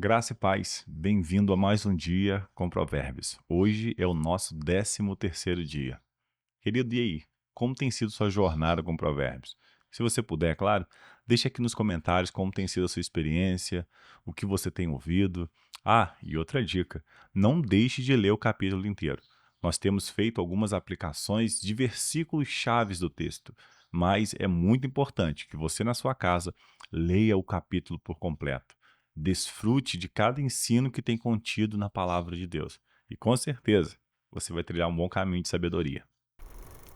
Graça e paz, bem-vindo a mais um dia com Provérbios. Hoje é o nosso 13º dia. Querido, e aí? Como tem sido sua jornada com Provérbios? Se você puder, claro, deixe aqui nos comentários como tem sido a sua experiência, o que você tem ouvido. Ah, e outra dica, não deixe de ler o capítulo inteiro. Nós temos feito algumas aplicações de versículos chaves do texto, mas é muito importante que você na sua casa leia o capítulo por completo. Desfrute de cada ensino que tem contido na palavra de Deus. E com certeza, você vai trilhar um bom caminho de sabedoria.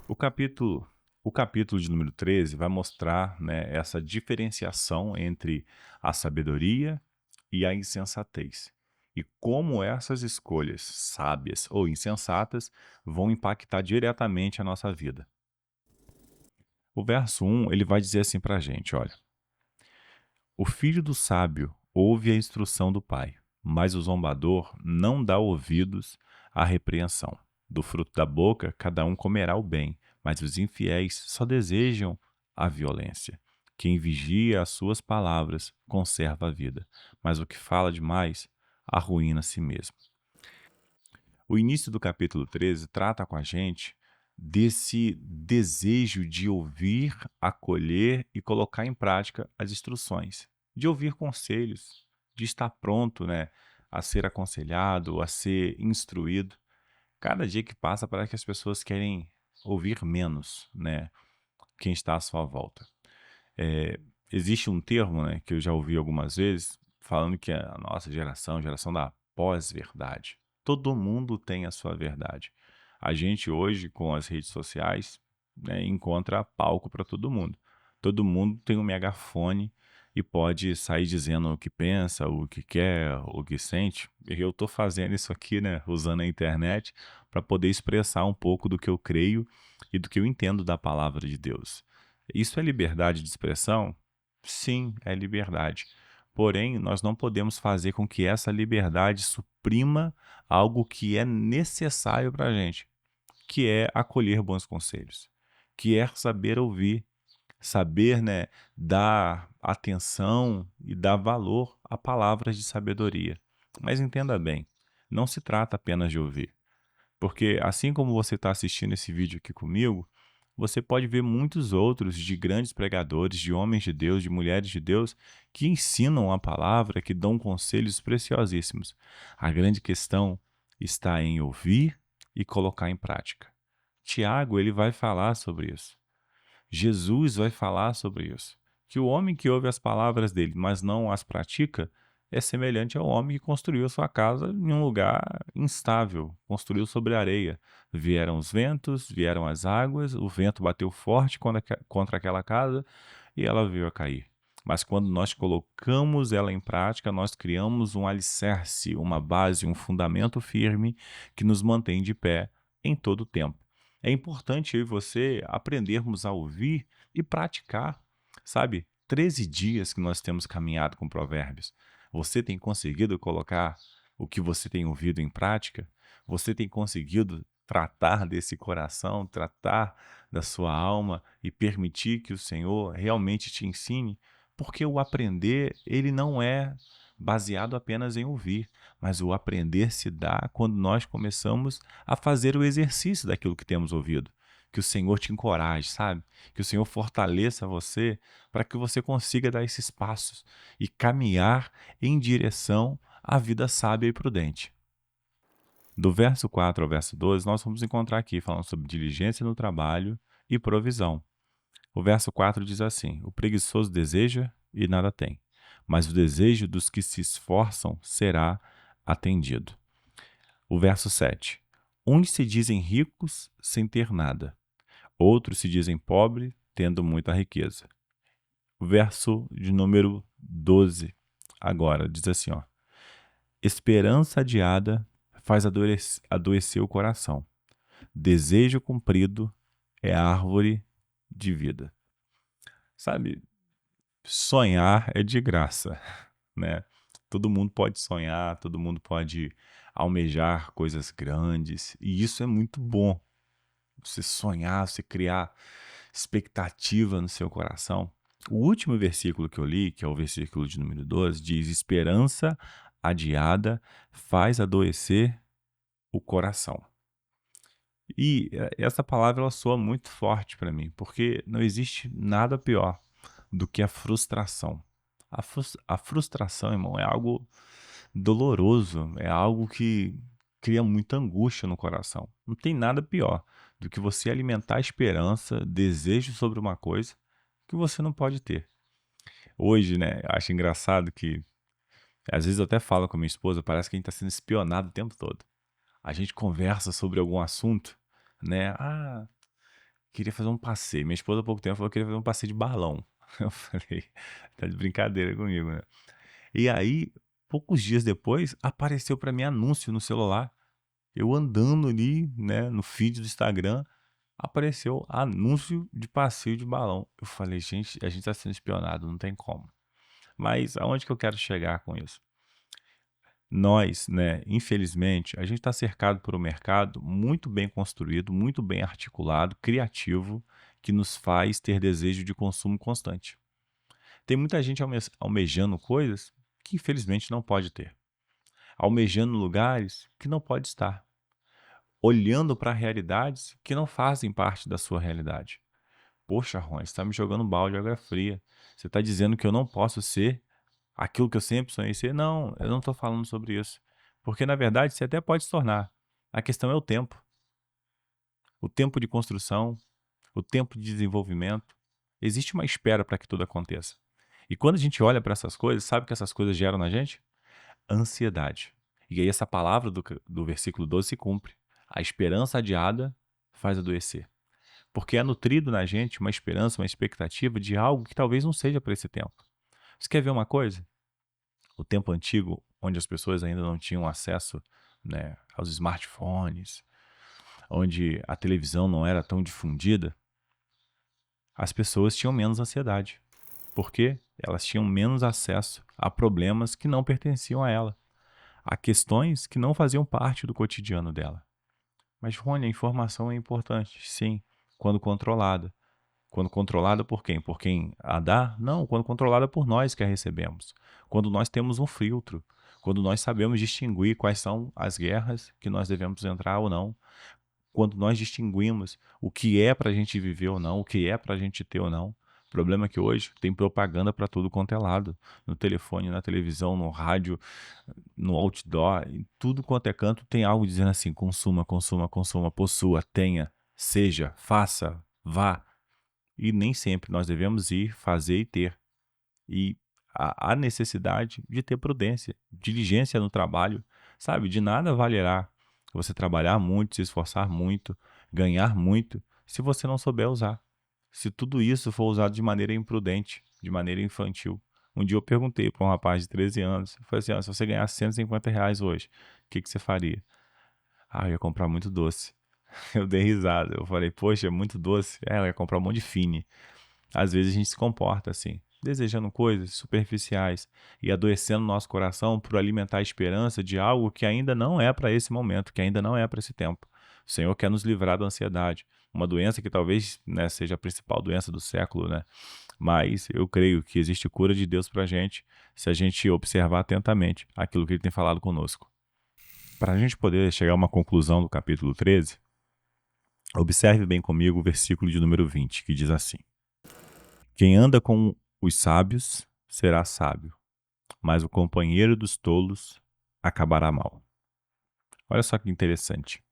O capítulo, o capítulo de número 13 vai mostrar, né, essa diferenciação entre a sabedoria e a insensatez. E como essas escolhas sábias ou insensatas vão impactar diretamente a nossa vida. O verso 1, ele vai dizer assim para a gente, olha. O filho do sábio ouve a instrução do pai, mas o zombador não dá ouvidos à repreensão. Do fruto da boca cada um comerá o bem, mas os infiéis só desejam a violência. Quem vigia as suas palavras conserva a vida, mas o que fala demais arruína a si mesmo. O início do capítulo 13 trata com a gente desse desejo de ouvir, acolher e colocar em prática as instruções, de ouvir conselhos, de estar pronto, né, a ser aconselhado, a ser instruído. Cada dia que passa parece que as pessoas querem ouvir menos, né, quem está à sua volta. É, existe um termo, né, que eu já ouvi algumas vezes, falando que a nossa geração, a geração da pós-verdade. Todo mundo tem a sua verdade. A gente hoje, com as redes sociais, né, encontra palco para todo mundo. Todo mundo tem um megafone e pode sair dizendo o que pensa, o que quer, o que sente. E eu estou fazendo isso aqui, né, usando a internet, para poder expressar um pouco do que eu creio e do que eu entendo da palavra de Deus. Isso é liberdade de expressão? Sim, é liberdade. Porém, nós não podemos fazer com que essa liberdade suprima algo que é necessário para a gente, que é acolher bons conselhos, que é saber ouvir, saber, né, dar atenção e dar valor a palavras de sabedoria. Mas entenda bem, não se trata apenas de ouvir. Porque assim como você está assistindo esse vídeo aqui comigo, você pode ver muitos outros de grandes pregadores, de homens de Deus, de mulheres de Deus, que ensinam a palavra, que dão conselhos preciosíssimos. A grande questão está em ouvir e colocar em prática. Tiago, ele vai falar sobre isso. Jesus vai falar sobre isso. Que o homem que ouve as palavras dele, mas não as pratica, é semelhante ao homem que construiu a sua casa em um lugar instável, construiu sobre areia. Vieram os ventos, vieram as águas, o vento bateu forte contra aquela casa e ela veio a cair. Mas quando nós colocamos ela em prática, nós criamos um alicerce, uma base, um fundamento firme que nos mantém de pé em todo o tempo. É importante eu e você aprendermos a ouvir e praticar, sabe? 13 dias que nós temos caminhado com Provérbios. Você tem conseguido colocar o que você tem ouvido em prática? Você tem conseguido tratar desse coração, tratar da sua alma e permitir que o Senhor realmente te ensine? Porque o aprender, ele não é baseado apenas em ouvir, mas o aprender se dá quando nós começamos a fazer o exercício daquilo que temos ouvido. Que o Senhor te encoraje, sabe? Que o Senhor fortaleça você para que você consiga dar esses passos e caminhar em direção à vida sábia e prudente. Do verso 4 ao verso 12, nós vamos encontrar aqui falando sobre diligência no trabalho e provisão. O verso 4 diz assim: o preguiçoso deseja e nada tem, mas o desejo dos que se esforçam será atendido. O verso 7: uns se dizem ricos sem ter nada, outros se dizem pobres tendo muita riqueza. O verso de número 12 agora diz assim, ó: esperança adiada faz adoecer o coração, desejo cumprido é árvore de vida. Sabe, sonhar é de graça, né? Todo mundo pode sonhar, todo mundo pode almejar coisas grandes, e isso é muito bom. Você sonhar, você criar expectativa no seu coração. O último versículo que eu li, que é o versículo de número 12, diz: esperança adiada faz adoecer o coração. E essa palavra ela soa muito forte para mim, porque não existe nada pior do que a frustração. A frustração, irmão, é algo doloroso, é algo que cria muita angústia no coração. Não tem nada pior do que você alimentar esperança, desejo sobre uma coisa que você não pode ter. Hoje, né, eu acho engraçado que às vezes eu até falo com a minha esposa, parece que a gente está sendo espionado o tempo todo. A gente conversa sobre algum assunto, né? Ah, queria fazer um passeio. Minha esposa há pouco tempo falou que queria fazer um passeio de balão. Eu falei, tá de brincadeira comigo, né? E aí, poucos dias depois, apareceu para mim anúncio no celular. Eu andando ali, né, no feed do Instagram, apareceu anúncio de passeio de balão. Eu falei, gente, a gente tá sendo espionado, não tem como. Mas aonde que eu quero chegar com isso? Nós, né, infelizmente, a gente está cercado por um mercado muito bem construído, muito bem articulado, criativo, que nos faz ter desejo de consumo constante. Tem muita gente almejando coisas que infelizmente não pode ter, almejando lugares que não pode estar, olhando para realidades que não fazem parte da sua realidade. Poxa, Ron, você está me jogando um balde de água fria. Você está dizendo que eu não posso ser aquilo que eu sempre sonhei ser? Não, eu não estou falando sobre isso. Porque, na verdade, você até pode se tornar. A questão é o tempo. O tempo de construção, o tempo de desenvolvimento. Existe uma espera para que tudo aconteça. E quando a gente olha para essas coisas, sabe o que essas coisas geram na gente? Ansiedade. E aí essa palavra do versículo 12 se cumpre. A esperança adiada faz adoecer. Porque é nutrido na gente uma esperança, uma expectativa de algo que talvez não seja para esse tempo. Você quer ver uma coisa? O tempo antigo, onde as pessoas ainda não tinham acesso, né, aos smartphones, onde a televisão não era tão difundida, as pessoas tinham menos ansiedade. Porque elas tinham menos acesso a problemas que não pertenciam a ela, a questões que não faziam parte do cotidiano dela. Mas, Rony, a informação é importante, sim, quando controlada. Quando controlada por quem? Por quem a dá? Não, quando controlada por nós que a recebemos. Quando nós temos um filtro. Quando nós sabemos distinguir quais são as guerras que nós devemos entrar ou não. Quando nós distinguimos o que é para a gente viver ou não, o que é para a gente ter ou não. O problema é que hoje tem propaganda para tudo quanto é lado. No telefone, na televisão, no rádio, no outdoor, em tudo quanto é canto tem algo dizendo assim, consuma, consuma, consuma, possua, tenha, seja, faça, vá. E nem sempre nós devemos ir, fazer e ter. E há necessidade de ter prudência, diligência no trabalho, sabe? De nada valerá você trabalhar muito, se esforçar muito, ganhar muito, se você não souber usar. Se tudo isso for usado de maneira imprudente, de maneira infantil. Um dia eu perguntei para um rapaz de 13 anos, eu falei assim, se você ganhasse R$ 150 hoje, o que você faria? Ah, eu ia comprar muito doce. Eu dei risada, eu falei, poxa, é muito doce. Ela ia comprar um monte de fine. Às vezes a gente se comporta assim, desejando coisas superficiais e adoecendo nosso coração por alimentar a esperança de algo que ainda não é para esse momento, que ainda não é para esse tempo. O Senhor quer nos livrar da ansiedade, uma doença que talvez, né, seja a principal doença do século, né? Mas eu creio que existe cura de Deus para a gente se a gente observar atentamente aquilo que Ele tem falado conosco. Para a gente poder chegar a uma conclusão do capítulo 13, observe bem comigo o versículo de número 20, que diz assim: quem anda com os sábios será sábio, mas o companheiro dos tolos acabará mal. Olha só que interessante.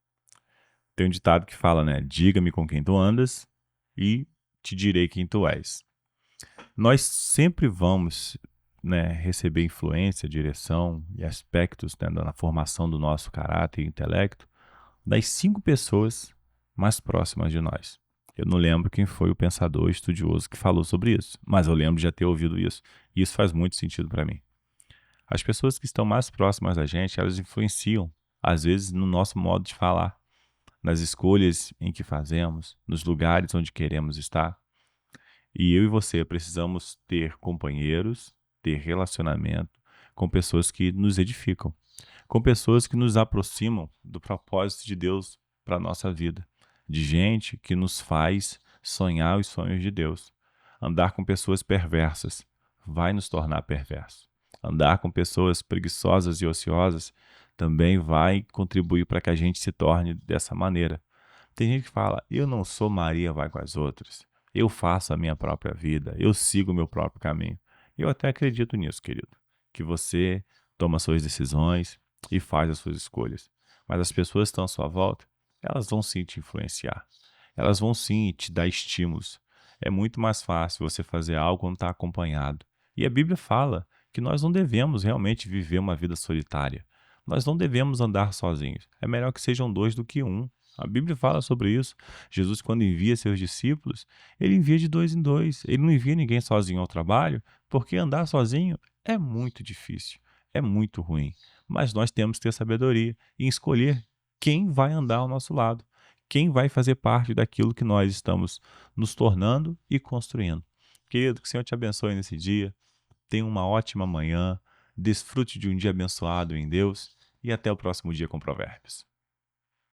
Tem um ditado que fala, né? Diga-me com quem tu andas e te direi quem tu és. Nós sempre vamos, né, receber influência, direção e aspectos, né, na formação do nosso caráter e intelecto das 5 pessoas mais próximas de nós. Eu não lembro quem foi o pensador estudioso que falou sobre isso, mas eu lembro de já ter ouvido isso. E isso faz muito sentido para mim. As pessoas que estão mais próximas da gente, elas influenciam, às vezes, no nosso modo de falar, nas escolhas em que fazemos, nos lugares onde queremos estar. E eu e você precisamos ter companheiros, ter relacionamento com pessoas que nos edificam, com pessoas que nos aproximam do propósito de Deus para a nossa vida, de gente que nos faz sonhar os sonhos de Deus. Andar com pessoas perversas vai nos tornar perversos. Andar com pessoas preguiçosas e ociosas também vai contribuir para que a gente se torne dessa maneira. Tem gente que fala: eu não sou Maria, vai com as outras. Eu faço a minha própria vida, eu sigo o meu próprio caminho. Eu até acredito nisso, querido, que você toma suas decisões e faz as suas escolhas. Mas as pessoas que estão à sua volta, elas vão sim te influenciar. Elas vão sim te dar estímulos. É muito mais fácil você fazer algo quando está acompanhado. E a Bíblia fala que nós não devemos realmente viver uma vida solitária. Nós não devemos andar sozinhos. É melhor que sejam dois do que um. A Bíblia fala sobre isso. Jesus, quando envia seus discípulos, ele envia de dois em dois. Ele não envia ninguém sozinho ao trabalho, porque andar sozinho é muito difícil, é muito ruim. Mas nós temos que ter sabedoria em escolher quem vai andar ao nosso lado, quem vai fazer parte daquilo que nós estamos nos tornando e construindo. Querido, que o Senhor te abençoe nesse dia. Tenha uma ótima manhã. Desfrute de um dia abençoado em Deus. E até o próximo dia com Provérbios.